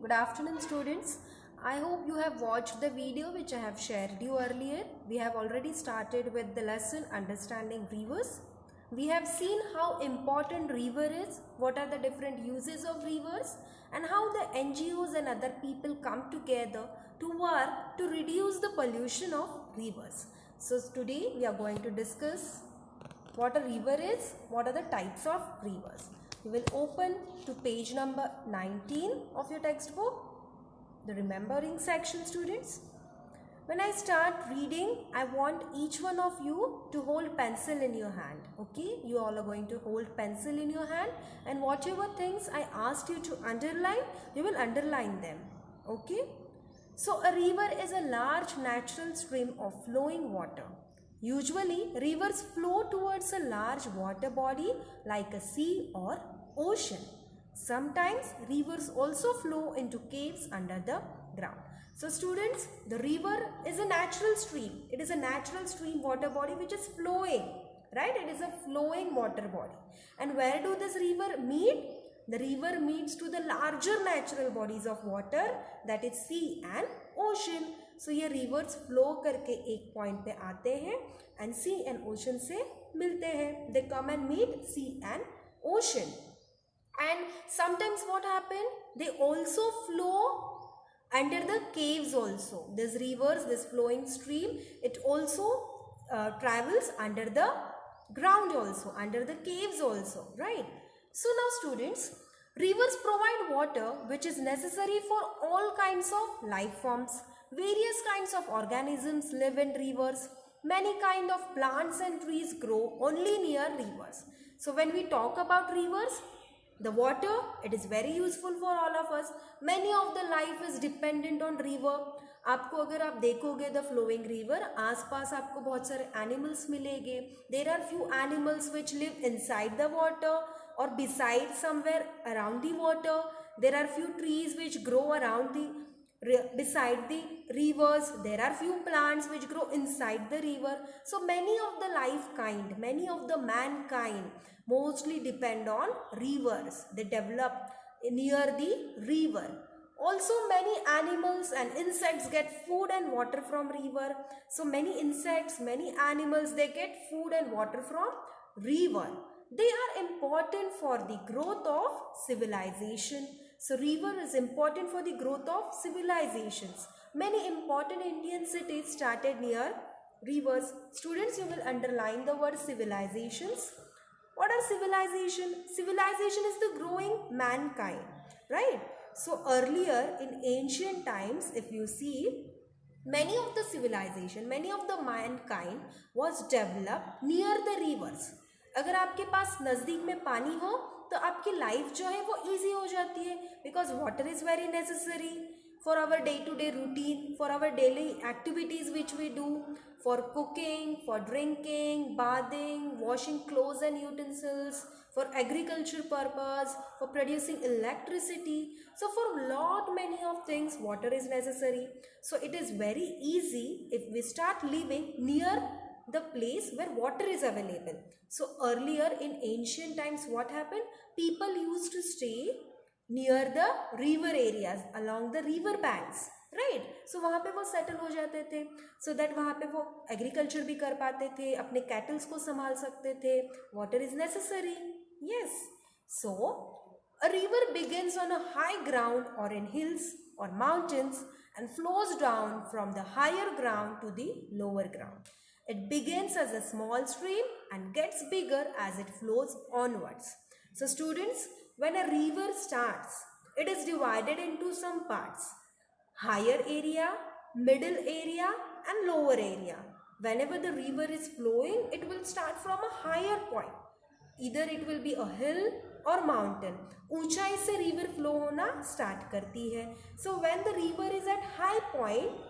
Good afternoon, students. I hope you have watched the video which I have shared you earlier. We have already started with the lesson Understanding Rivers. We have seen how important river is, what are the different uses of rivers, and how the NGOs and other people come together to work to reduce the pollution of rivers. So today we are going to discuss what a river is, what are the types of rivers. You will open to page number 19 of your textbook, the remembering section, students. When I start reading, I want each one of you to hold pencil in your hand. Okay, you all are going to hold pencil in your hand, and whatever things I asked you to underline, you will underline them. Okay, so a river is a large natural stream of flowing water. Usually, rivers flow towards a large water body like a sea or ocean. Sometimes, rivers also flow into caves under the ground. So, students, the river is a natural stream. It is a natural stream water body which is flowing, right? It is a flowing water body. And where do this river meet? The river meets to the larger natural bodies of water, that is sea and ocean. So ये rivers flow करके एक point पे आते हैं and sea and ocean से मिलते हैं. They come and meet sea and ocean. And sometimes what happen? They also flow under the caves also. These rivers, this flowing stream, it also travels under the ground also, under the caves also, right? So now students, rivers provide water which is necessary for all kinds of life forms. Various kinds of organisms live in rivers. Many kinds of plants and trees grow only near rivers. So when we talk about rivers, the water, it is very useful for all of us. Many of the life is dependent on river. आपको अगर आप देखोगे the flowing river, आसपास आपको बहुत सारे animals मिलेंगे. There are few animals which live inside the water or beside somewhere around the water. There are few trees which grow around beside the rivers. There are few plants which grow inside the river. So many of the life kind, many of the mankind mostly depend on rivers. They develop near the river. Also many animals and insects get food and water from river. So many insects, many animals, they get food and water from river. They are important for the growth of civilization. So river is important for the growth of civilizations. Many important Indian cities started near rivers. Students, you will underline the word civilizations. What are civilization? Civilization is the growing mankind, right? So earlier in ancient times, if you see, many of the civilization, many of the mankind was developed near the rivers. अगर आपके पास नज़दीक में पानी हो तो आपकी life जो है वो इजी हो जाती है, because water is very necessary for our day-to-day routine, for our daily activities which we do, for cooking, for drinking, bathing, washing clothes and utensils, for agriculture purpose, for producing electricity. So for many of things water is necessary. So it is very easy if we start living near the place where water is available. So earlier in ancient times what happened? People used to stay near the river areas, along the river banks, right? So वहाँ पे वो settle हो जाते थे, so that वहाँ पे वो agriculture भी कर पाते थे, अपने cattles को संभाल सकते थे. Water is necessary, yes. So a river begins on a high ground or in hills or mountains and flows down from the higher ground to the lower ground. It begins as a small stream and gets bigger as it flows onwards. So students, when a river starts, it is divided into some parts: higher area, middle area and lower area. Whenever the river is flowing, it will start from a higher point. Either it will be a hill or mountain. ऊंचाई से river flow होना start करती है. So when the river is at high point,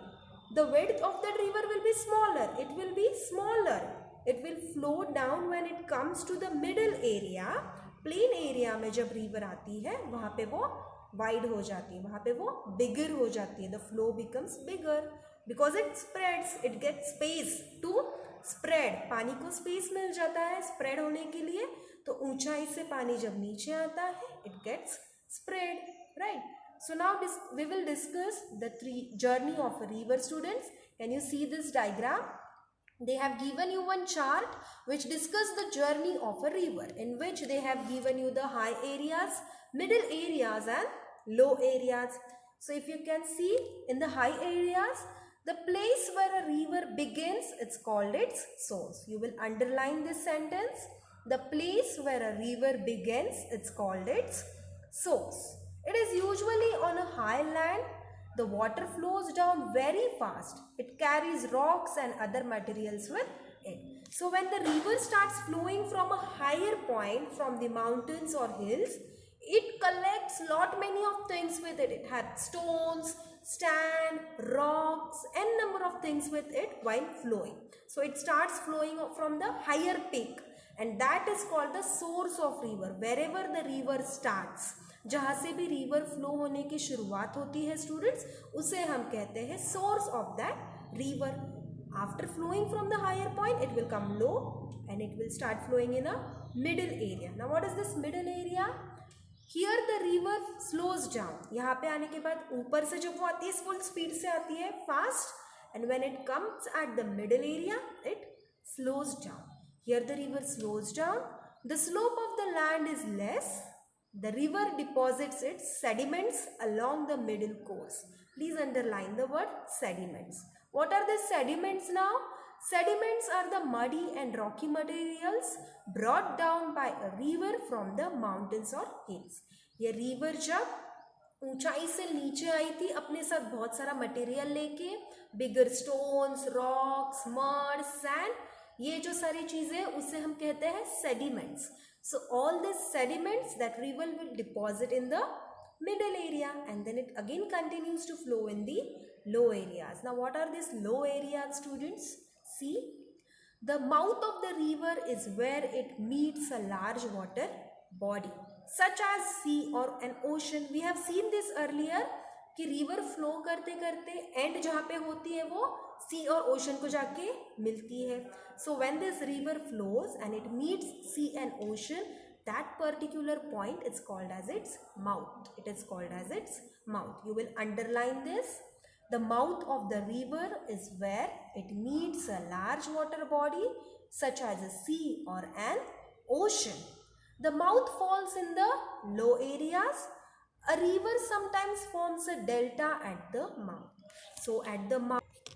the width of that river will be smaller. It will be smaller. It will flow down when it comes to the middle area. Plain area में जब river आती है वहाँ पे वो wide हो जाती है, वहाँ पे वो बिगर हो जाती है. The flow becomes bigger because it spreads, it get space to spread. पानी को स्पेस मिल जाता है स्प्रेड होने के लिए. तो ऊंचाई से पानी जब नीचे आता है, it gets spread, right? So now we will discuss the journey of a river, students. Can you see this diagram? They have given you one chart which discusses the journey of a river, in which they have given you the high areas, middle areas and low areas. So if you can see in the high areas, the place where a river begins, it's called its source. You will underline this sentence. The place where a river begins, it's called its source. It is usually on a high land. The water flows down very fast. It carries rocks and other materials with it. So when the river starts flowing from a higher point, from the mountains or hills, it collects lot many of things with it. It had stones, sand, rocks, and number of things with it while flowing. So it starts flowing from the higher peak, and that is called the source of river. Wherever the river starts, जहाँ से भी river flow होने की शुरुआत होती है students, उसे हम कहते हैं source of that river. After flowing from the higher point it will come low and it will start flowing in a middle area. Now what is this middle area? Here the river slows down. यहाँ पे आने के बाद ऊपर से जब वो आती है फुल स्पीड से आती है, fast, and when it comes at the middle area it slows down. Here the river slows down. The slope of the land is less. The river deposits its sediments along the middle course. Please underline the word sediments. What are the sediments now? Sediments are the muddy and rocky materials brought down by a river from the mountains or hills. ये river जब ऊंचाई से नीचे आई थी अपने साथ बहुत सारा मटेरियल लेके, बिगर स्टोन्स, रॉक्स, मड, सैंड, ये जो सारी चीजें उसे हम कहते हैं sediments. So all these sediments that river will deposit in the middle area, and then it again continues to flow in the low areas. Now what are these low areas, students? See, the mouth of the river is where it meets a large water body such as sea or an ocean. We have seen this earlier कि river flow करते करते and जहाँ पे होती है वो सी और ocean को जाके मिलती है. So when this river flows and it meets sea and ocean, that particular point is called as its mouth. It is called as its mouth. You will underline this. The mouth of the river is where it meets a large water body such as a sea or an ocean. The mouth falls in the low areas. A river sometimes forms a delta at the mouth. So at the mouth.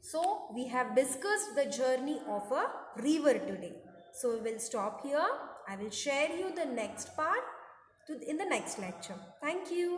So we have discussed the journey of a river today. So we will stop here. I will share you the next part in the next lecture. Thank you.